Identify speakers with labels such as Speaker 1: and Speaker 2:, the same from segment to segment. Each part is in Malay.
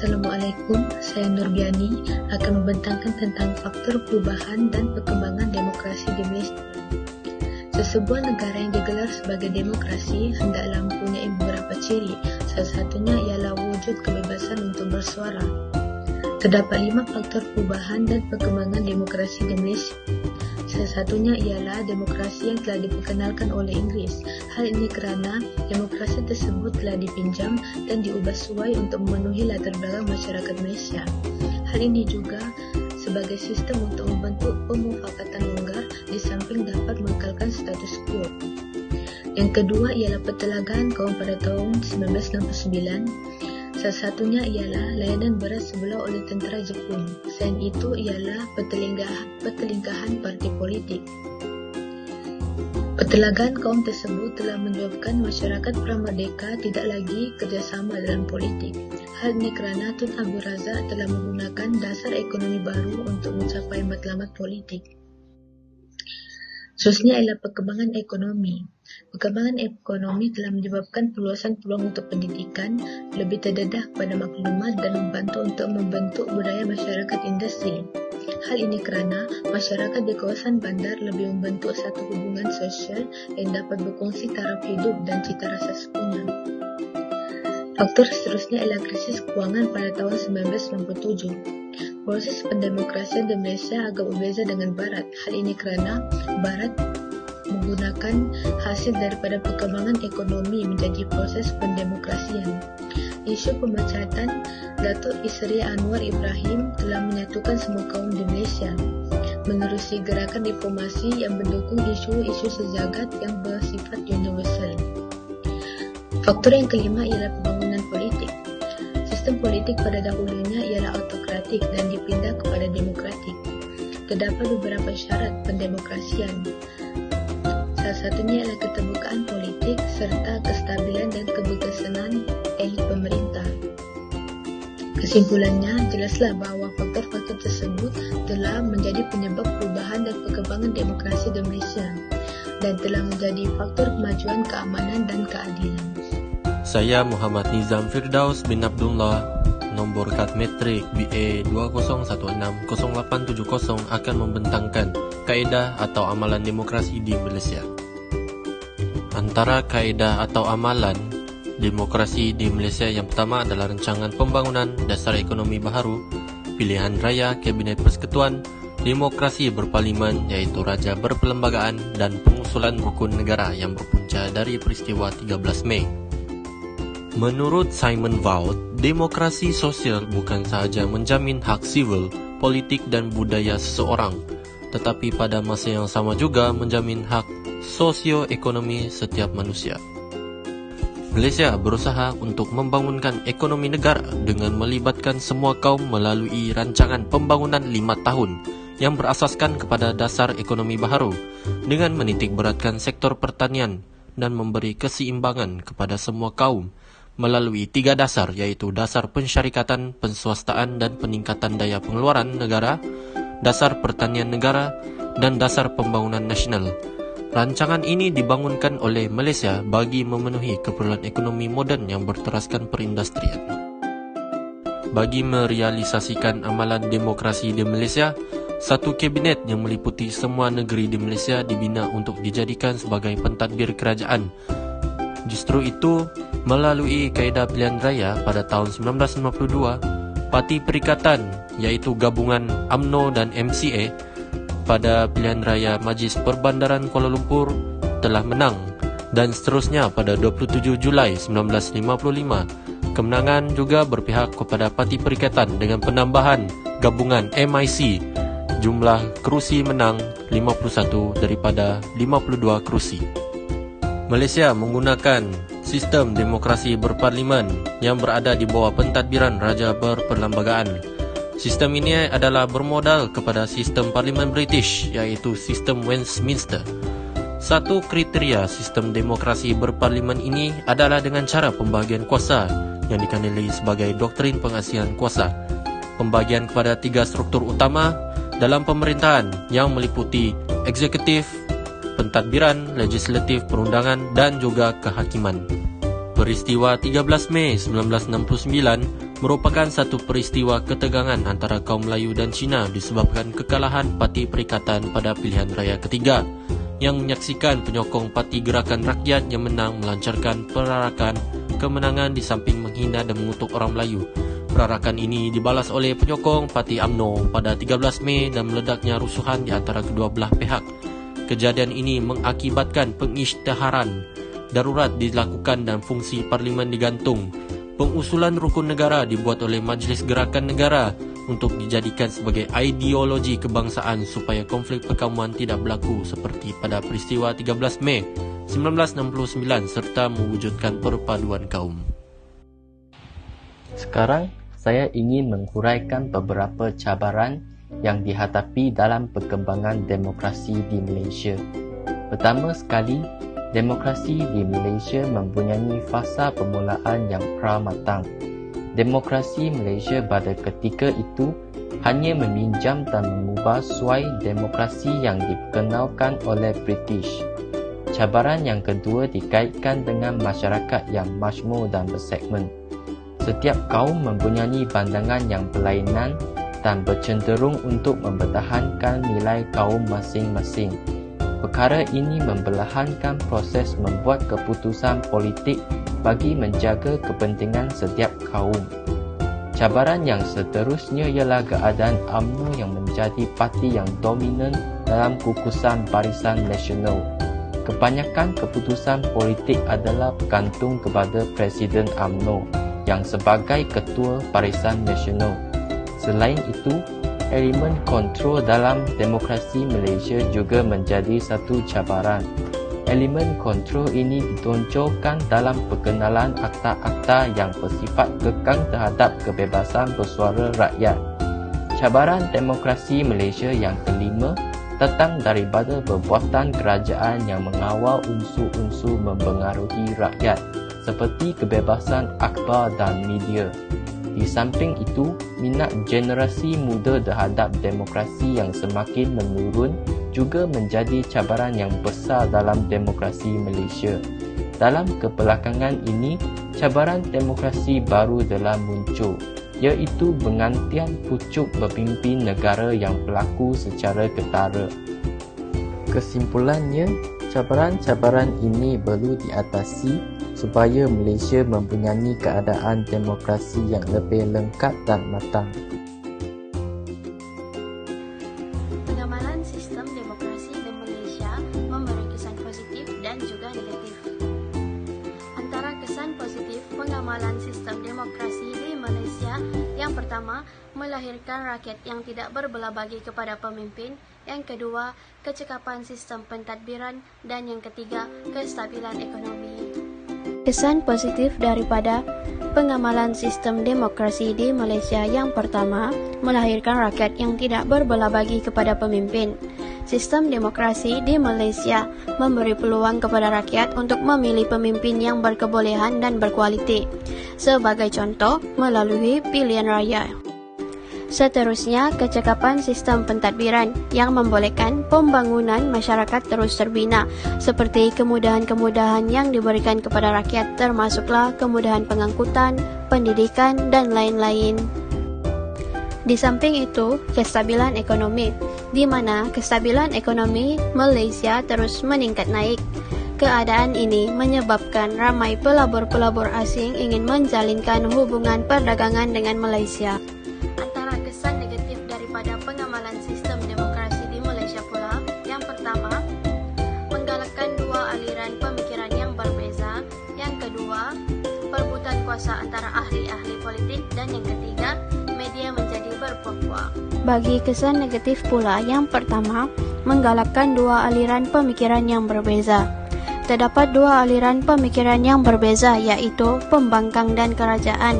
Speaker 1: Assalamualaikum, saya Nurbiani akan membentangkan tentang faktor perubahan dan perkembangan demokrasi di Malaysia. Sesebuah negara yang digelar sebagai demokrasi hendaklah mempunyai beberapa ciri, salah satunya ialah wujud kebebasan untuk bersuara. Terdapat 5 faktor perubahan dan perkembangan demokrasi di Malaysia. Salah satunya ialah demokrasi yang telah diperkenalkan oleh Inggeris. Hal ini kerana demokrasi tersebut telah dipinjam dan diubah suai untuk memenuhi latar belakang masyarakat Malaysia. Hal ini juga sebagai sistem untuk membentuk pemufakatan longgar di samping dapat mengekalkan status quo. Yang kedua ialah pertelagaan kaum pada tahun 1969. Salah satunya ialah layanan berat sebelah oleh tentera Jepun. Selain itu ialah pertelingkahan parti politik. Pertelagaan kaum tersebut telah menyebabkan masyarakat pra-merdeka tidak lagi kerjasama dalam politik. Hal ini kerana Tun Abdul Razak telah menggunakan dasar ekonomi baru untuk mencapai matlamat politik. Seterusnya ialah perkembangan ekonomi. Perkembangan ekonomi telah menyebabkan perluasan peluang untuk pendidikan, lebih terdedah kepada maklumat dan membantu untuk membentuk budaya masyarakat industri. Hal ini kerana masyarakat di kawasan bandar lebih membentuk satu hubungan sosial yang dapat berkongsi taraf hidup dan cita rasa sempurna. Faktor seterusnya ialah krisis kewangan pada tahun 1997. Proses pendemokrasian di Malaysia agak berbeza dengan Barat. Hal ini kerana Barat menggunakan hasil daripada perkembangan ekonomi menjadi proses pendemokrasian. Isu pemecatan Datuk Isri Anwar Ibrahim telah menyatukan semua kaum di Malaysia, menerusi gerakan reformasi yang mendukung isu-isu sejagat yang bersifat universal. Faktor yang kelima ialah pembangunan politik. Sistem politik pada dahulunya ialah autokratik dan dipindah kepada demokratik. Terdapat beberapa syarat pendemokrasian. Salah satunya ialah keterbukaan politik serta kestabilan dan keberkesanan elit pemerintah. Kesimpulannya, jelaslah bahawa faktor-faktor tersebut telah menjadi penyebab perubahan dan perkembangan demokrasi di Malaysia dan telah menjadi faktor kemajuan keamanan dan keadilan.
Speaker 2: Saya Muhammad Nizam Firdaus bin Abdullah, nombor kad metrik BA 20160870 akan membentangkan kaedah atau amalan demokrasi di Malaysia. Antara kaedah atau amalan demokrasi di Malaysia yang pertama adalah rancangan pembangunan dasar ekonomi baharu, pilihan raya kabinet persekutuan, demokrasi berparlimen iaitu raja berperlembagaan dan pengusulan rukun negara yang berpunca dari peristiwa 13 Mei. Menurut Simon Vaught, demokrasi sosial bukan sahaja menjamin hak sivil, politik dan budaya seseorang, tetapi pada masa yang sama juga menjamin hak sosioekonomi setiap manusia. Malaysia berusaha untuk membangunkan ekonomi negara dengan melibatkan semua kaum melalui rancangan pembangunan 5 tahun yang berasaskan kepada dasar ekonomi baharu dengan menitikberatkan sektor pertanian dan memberi keseimbangan kepada semua kaum melalui 3 dasar iaitu dasar pensyarikatan, penswastaan dan peningkatan daya pengeluaran negara, dasar pertanian negara dan dasar pembangunan nasional. Rancangan ini dibangunkan oleh Malaysia bagi memenuhi keperluan ekonomi moden yang berteraskan perindustrian. Bagi merealisasikan amalan demokrasi di Malaysia, satu kabinet yang meliputi semua negeri di Malaysia dibina untuk dijadikan sebagai pentadbir kerajaan. Justru itu, melalui kaedah pilihan raya pada tahun 1952, Parti Perikatan iaitu gabungan UMNO dan MCA pada pilihan raya Majlis Perbandaran Kuala Lumpur telah menang dan seterusnya pada 27 Julai 1955, kemenangan juga berpihak kepada Parti Perikatan dengan penambahan gabungan MIC. Jumlah kerusi menang 51 daripada 52 kerusi. Malaysia menggunakan sistem demokrasi berparlimen yang berada di bawah pentadbiran Raja Berperlembagaan. Sistem ini adalah bermodal kepada sistem Parlimen British iaitu sistem Westminster. Satu kriteria sistem demokrasi berparlimen ini adalah dengan cara pembahagian kuasa yang dikenali sebagai doktrin pengasihan kuasa. Pembahagian kepada 3 struktur utama dalam pemerintahan yang meliputi eksekutif, pentadbiran, legislatif, perundangan dan juga kehakiman. Peristiwa 13 Mei 1969 merupakan satu peristiwa ketegangan antara kaum Melayu dan Cina disebabkan kekalahan Parti Perikatan pada pilihan raya ketiga, yang menyaksikan penyokong Parti Gerakan Rakyat yang menang melancarkan perarakan kemenangan di samping menghina dan mengutuk orang Melayu. Perarakan ini dibalas oleh penyokong Parti UMNO pada 13 Mei dan meledaknya rusuhan di antara kedua belah pihak. Kejadian ini mengakibatkan pengisytiharan darurat dilakukan dan fungsi parlimen digantung. Pengusulan rukun negara dibuat oleh Majlis Gerakan Negara untuk dijadikan sebagai ideologi kebangsaan supaya konflik perkauman tidak berlaku seperti pada peristiwa 13 Mei 1969 serta mewujudkan perpaduan kaum.
Speaker 3: Sekarang saya ingin menghuraikan beberapa cabaran yang dihadapi dalam perkembangan demokrasi di Malaysia. Pertama sekali, demokrasi di Malaysia mempunyai fasa permulaan yang pramatang. Demokrasi Malaysia pada ketika itu hanya meminjam dan mengubah suai demokrasi yang diperkenalkan oleh British. Cabaran yang kedua dikaitkan dengan masyarakat yang majmur dan bersegmen. Setiap kaum mempunyai pandangan yang berlainan dan bercenderung untuk mempertahankan nilai kaum masing-masing. Perkara ini membelahankan proses membuat keputusan politik bagi menjaga kepentingan setiap kaum. Cabaran yang seterusnya ialah keadaan UMNO yang menjadi parti yang dominan dalam kukusan Barisan Nasional. Kebanyakan keputusan politik adalah bergantung kepada Presiden UMNO yang sebagai Ketua Barisan Nasional. Selain itu, elemen kontrol dalam demokrasi Malaysia juga menjadi satu cabaran. Elemen kontrol ini ditonjolkan dalam perkenalan akta-akta yang bersifat kekang terhadap kebebasan bersuara rakyat. Cabaran demokrasi Malaysia yang kelima datang daripada perbuatan kerajaan yang mengawal unsur-unsur mempengaruhi rakyat seperti kebebasan akhbar dan media. Di samping itu, minat generasi muda terhadap demokrasi yang semakin menurun juga menjadi cabaran yang besar dalam demokrasi Malaysia. Dalam kebelakangan ini, cabaran demokrasi baru telah muncul, iaitu pengantian pucuk pemimpin negara yang berlaku secara ketara. Kesimpulannya, cabaran-cabaran ini perlu diatasi supaya Malaysia mempunyai keadaan demokrasi yang lebih lengkap dan matang.
Speaker 4: Pengamalan sistem demokrasi di Malaysia memberi kesan positif dan juga negatif. Antara kesan positif pengamalan sistem demokrasi di Malaysia, yang pertama, melahirkan rakyat yang tidak berbelah bagi kepada pemimpin. Yang kedua, kecekapan sistem pentadbiran. Dan yang ketiga, kestabilan ekonomi. Kesan positif daripada pengamalan sistem demokrasi di Malaysia, yang pertama, melahirkan rakyat yang tidak berbelah bagi kepada pemimpin. Sistem demokrasi di Malaysia memberi peluang kepada rakyat untuk memilih pemimpin yang berkebolehan dan berkualiti. Sebagai contoh, melalui pilihan raya. Seterusnya, kecekapan sistem pentadbiran yang membolehkan pembangunan masyarakat terus terbina, seperti kemudahan-kemudahan yang diberikan kepada rakyat, termasuklah kemudahan pengangkutan, pendidikan, dan lain-lain. Di samping itu, kestabilan ekonomi, di mana kestabilan ekonomi Malaysia terus meningkat naik. Keadaan ini menyebabkan ramai pelabur-pelabur asing ingin menjalinkan hubungan perdagangan dengan Malaysia. Kesan negatif daripada pengamalan sistem demokrasi di Malaysia pula, yang pertama, menggalakkan dua aliran pemikiran yang berbeza. Yang kedua, perebutan kuasa antara ahli-ahli politik. Dan yang ketiga, media menjadi berpekuat. Bagi kesan negatif pula, yang pertama, menggalakkan dua aliran pemikiran yang berbeza. Terdapat dua aliran pemikiran yang berbeza, yaitu pembangkang dan kerajaan.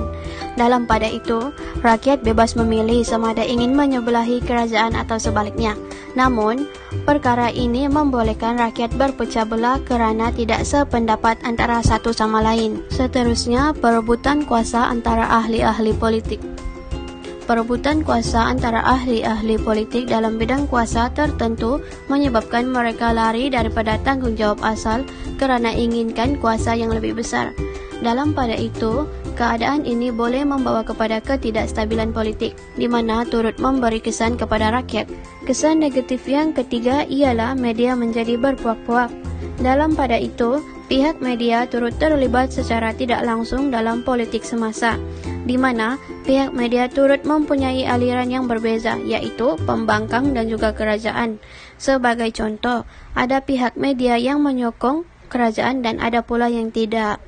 Speaker 4: Dalam pada itu, rakyat bebas memilih sama ada ingin menyebelahi kerajaan atau sebaliknya. Namun, perkara ini membolehkan rakyat berpecah belah kerana tidak sependapat antara satu sama lain. Seterusnya, perebutan kuasa antara ahli-ahli politik. Perebutan kuasa antara ahli-ahli politik dalam bidang kuasa tertentu menyebabkan mereka lari daripada tanggungjawab asal kerana inginkan kuasa yang lebih besar. Dalam pada itu, Keadaan ini boleh membawa kepada ketidakstabilan politik, di mana turut memberi kesan kepada rakyat. Kesan negatif yang ketiga ialah media menjadi berpuak-puak. Dalam pada itu, pihak media turut terlibat secara tidak langsung dalam politik semasa, di mana pihak media turut mempunyai aliran yang berbeza, yaitu pembangkang dan juga kerajaan. Sebagai contoh, ada pihak media yang menyokong kerajaan dan ada pula yang tidak.